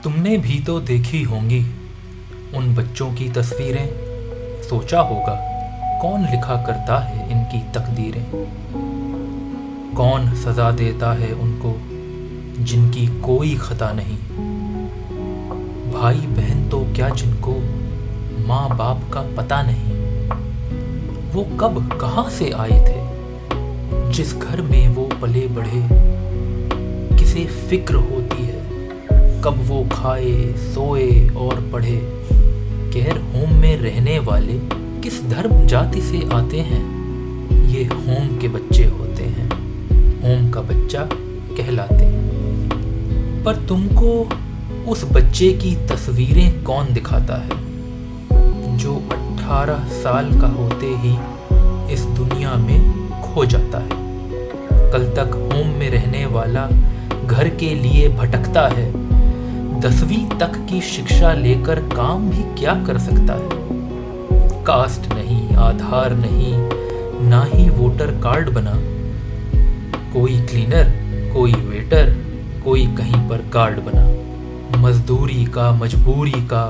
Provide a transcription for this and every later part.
तुमने भी तो देखी होंगी उन बच्चों की तस्वीरें। सोचा होगा कौन लिखा करता है इनकी तकदीरें। कौन सजा देता है उनको जिनकी कोई खता नहीं। भाई बहन तो क्या जिनको माँ बाप का पता नहीं। वो कब कहाँ से आए थे जिस घर में वो पले बढ़े। किसे फिक्र होती है कब वो खाए सोए और पढ़े। गैर होम में रहने वाले किस धर्म जाति से आते हैं। ये होम के बच्चे होते हैं, होम का बच्चा कहलाते हैं। पर तुमको उस बच्चे की तस्वीरें कौन दिखाता है जो 18 साल का होते ही इस दुनिया में खो जाता है। कल तक होम में रहने वाला घर के लिए भटकता है। 10वीं तक की शिक्षा लेकर काम भी क्या कर सकता है। कास्ट नहीं, आधार नहीं, ना ही वोटर कार्ड बना। कोई क्लीनर, कोई वेटर, कोई कहीं पर गार्ड बना। मजदूरी का, मजबूरी का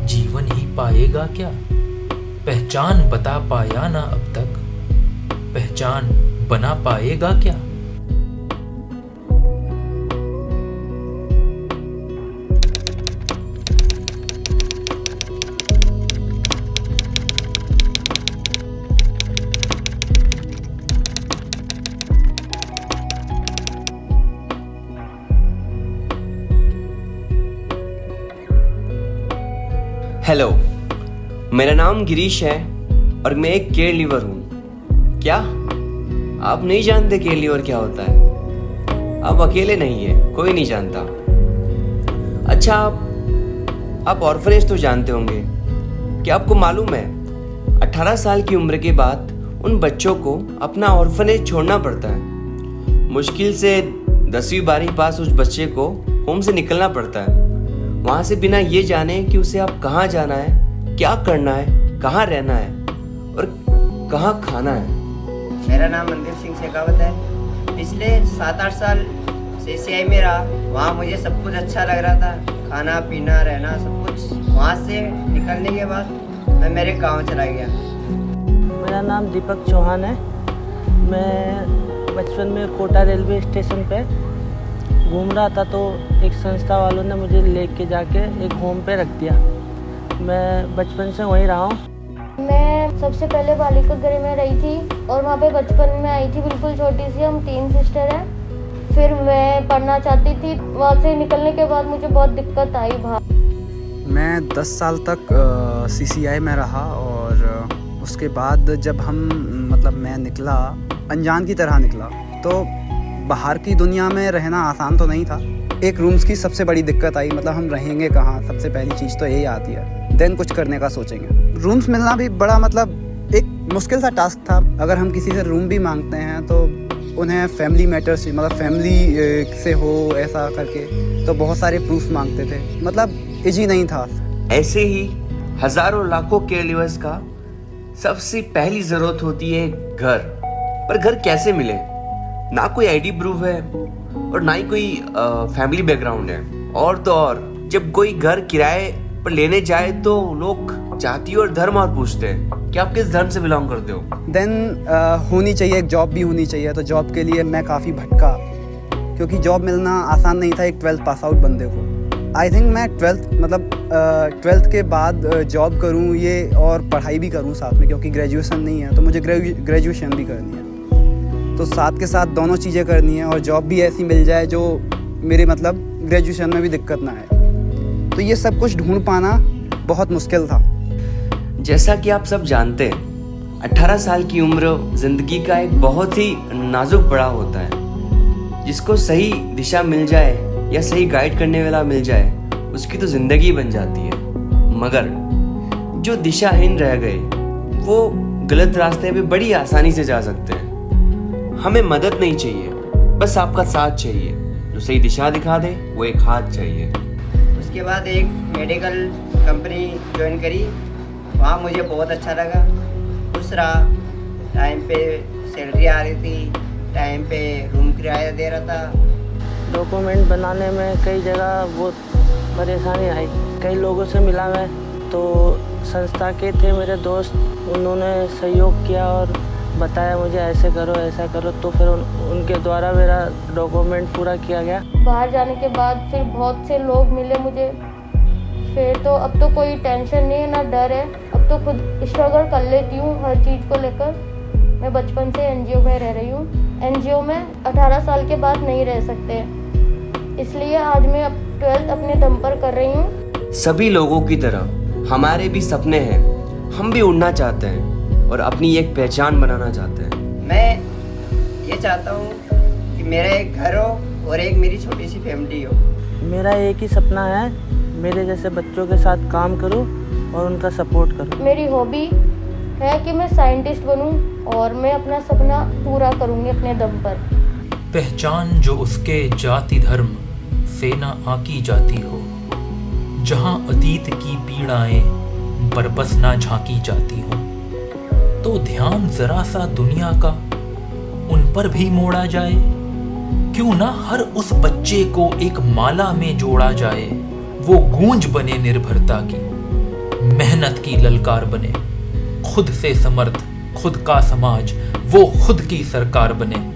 जीवन ही पाएगा क्या। पहचान बता पाया ना अब तक, पहचान बना पाएगा क्या। हेलो, मेरा नाम गिरीश है और मैं एक केयर लीवर हूँ। क्या आप नहीं जानते केयर लीवर क्या होता है? आप अकेले नहीं है, कोई नहीं जानता। अच्छा, आप ऑर्फनेज तो जानते होंगे। क्या आपको मालूम है 18 साल की उम्र के बाद उन बच्चों को अपना ऑर्फनेज छोड़ना पड़ता है। मुश्किल से 10वीं 12वीं पास उस बच्चे को होम से निकलना पड़ता है, वहाँ से बिना ये जाने कि उसे आप कहाँ जाना है, क्या करना है, कहाँ रहना है और कहाँ खाना है। मेरा नाम मनदीप सिंह शेखावत है। पिछले 7-8 साल CCI में रहा। वहाँ मुझे सब कुछ अच्छा लग रहा था, खाना पीना रहना सब कुछ। वहाँ से निकलने के बाद मैं मेरे गांव चला गया। मेरा नाम दीपक चौहान है। मैं बचपन में कोटा रेलवे स्टेशन पे घूम रहा था तो एक संस्था वालों ने मुझे लेके जाके एक होम पे रख दिया। मैं बचपन से वहीं रहा हूँ। मैं सबसे पहले बालिका गृह में रही थी और वहाँ पे बचपन में आई थी, बिल्कुल छोटी सी। हम 3 सिस्टर हैं। फिर मैं पढ़ना चाहती थी, वहाँ से निकलने के बाद मुझे बहुत दिक्कत आई बाहर। मैं 10 साल तक CCI में रहा और उसके बाद जब मैं निकला, अनजान की तरह निकला, तो बाहर की दुनिया में रहना आसान तो नहीं था। एक रूम्स की सबसे बड़ी दिक्कत आई, हम रहेंगे कहाँ, सबसे पहली चीज़ तो यही आती है। देन कुछ करने का सोचेंगे। रूम्स मिलना भी बड़ा एक मुश्किल सा टास्क था। अगर हम किसी से रूम भी मांगते हैं तो उन्हें फैमिली मैटर्स, फैमिली से हो ऐसा करके, तो बहुत सारे प्रूफ मांगते थे। इजी नहीं था। ऐसे ही हजारों लाखों केयर लीवर्स का सबसे पहली जरूरत होती है घर। पर घर कैसे मिले? ना कोई ID प्रूफ है और ना ही कोई फैमिली बैकग्राउंड है। और तो और जब कोई घर किराए पर लेने जाए तो लोग जाति और धर्म और पूछते हैं कि आप किस धर्म से बिलोंग करते हो। देन होनी चाहिए, एक जॉब भी होनी चाहिए। तो जॉब के लिए मैं काफ़ी भटका, क्योंकि जॉब मिलना आसान नहीं था एक 12th पास आउट बंदे को। आई थिंक मैं 12th के बाद जॉब करूं ये और पढ़ाई भी करूं साथ में, क्योंकि ग्रेजुएशन नहीं है तो मुझे ग्रेजुएशन भी करनी है। तो साथ के साथ दोनों चीज़ें करनी है और जॉब भी ऐसी मिल जाए जो मेरे ग्रेजुएशन में भी दिक्कत ना आए। तो ये सब कुछ ढूंढ पाना बहुत मुश्किल था। जैसा कि आप सब जानते हैं, 18 साल की उम्र जिंदगी का एक बहुत ही नाजुक पड़ाव होता है। जिसको सही दिशा मिल जाए या सही गाइड करने वाला मिल जाए, उसकी तो जिंदगी बन जाती है। मगर जो दिशाहीन रह गए वो गलत रास्ते पे बड़ी आसानी से जा सकते हैं। हमें मदद नहीं चाहिए, बस आपका साथ चाहिए। जो सही दिशा दिखा दे वो एक हाथ चाहिए। उसके बाद एक मेडिकल कंपनी ज्वाइन करी। वहाँ मुझे बहुत अच्छा लगा, खुश रहा। टाइम पे सैलरी आ रही थी, टाइम पे रूम किराया दे रहा था। डॉक्यूमेंट बनाने में कई जगह वो परेशानी आई। कई लोगों से मिला मैं, तो संस्था के थे मेरे दोस्त, उन्होंने सहयोग किया और बताया मुझे ऐसे करो ऐसा करो, तो फिर उनके द्वारा मेरा डॉक्यूमेंट पूरा किया गया। बाहर जाने के बाद फिर बहुत से लोग मिले मुझे, फिर तो अब तो कोई टेंशन नहीं है, ना डर है। अब तो खुद स्ट्रगल कर लेती हूँ हर चीज़ को लेकर। मैं बचपन से एनजीओ में रह रही हूँ। एनजीओ में 18 साल के बाद नहीं रह सकते, इसलिए आज मैं अब 12th अपने दम पर कर रही हूँ। सभी लोगों की तरह हमारे भी सपने हैं, हम भी उड़ना चाहते हैं और अपनी एक पहचान बनाना चाहते हैं। मैं ये चाहता हूँ कि मेरा एक घर हो और एक मेरी छोटी सी फैमिली हो। मेरा एक ही सपना है, मेरे जैसे बच्चों के साथ काम करूं और उनका सपोर्ट करूं। मेरी हॉबी है कि मैं साइंटिस्ट बनूं और मैं अपना सपना पूरा करूंगी अपने दम पर। पहचान जो उसके जाति धर्म से न आकी जाती हो, जहां अतीत की पीड़ाएं बरबस ना झांकी जाती हो, तो ध्यान जरा सा दुनिया का उन पर भी मोड़ा जाए। क्यों ना हर उस बच्चे को एक माला में जोड़ा जाए, वो गूंज बने निर्भरता की, मेहनत की ललकार बने, खुद से समर्थ खुद का समाज, वो खुद की सरकार बने।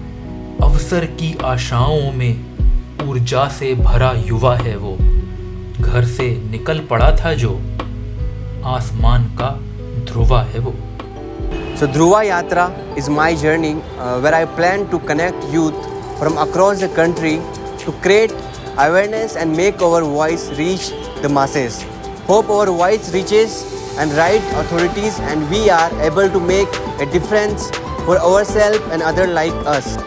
अवसर की आशाओं में ऊर्जा से भरा युवा है वो, घर से निकल पड़ा था जो, आसमान का ध्रुवा है वो। So Dhruva Yatra is my journey where I plan to connect youth from across the country to create awareness and make our voice reach the masses. Hope our voice reaches and right authorities and we are able to make a difference for ourselves and others like us.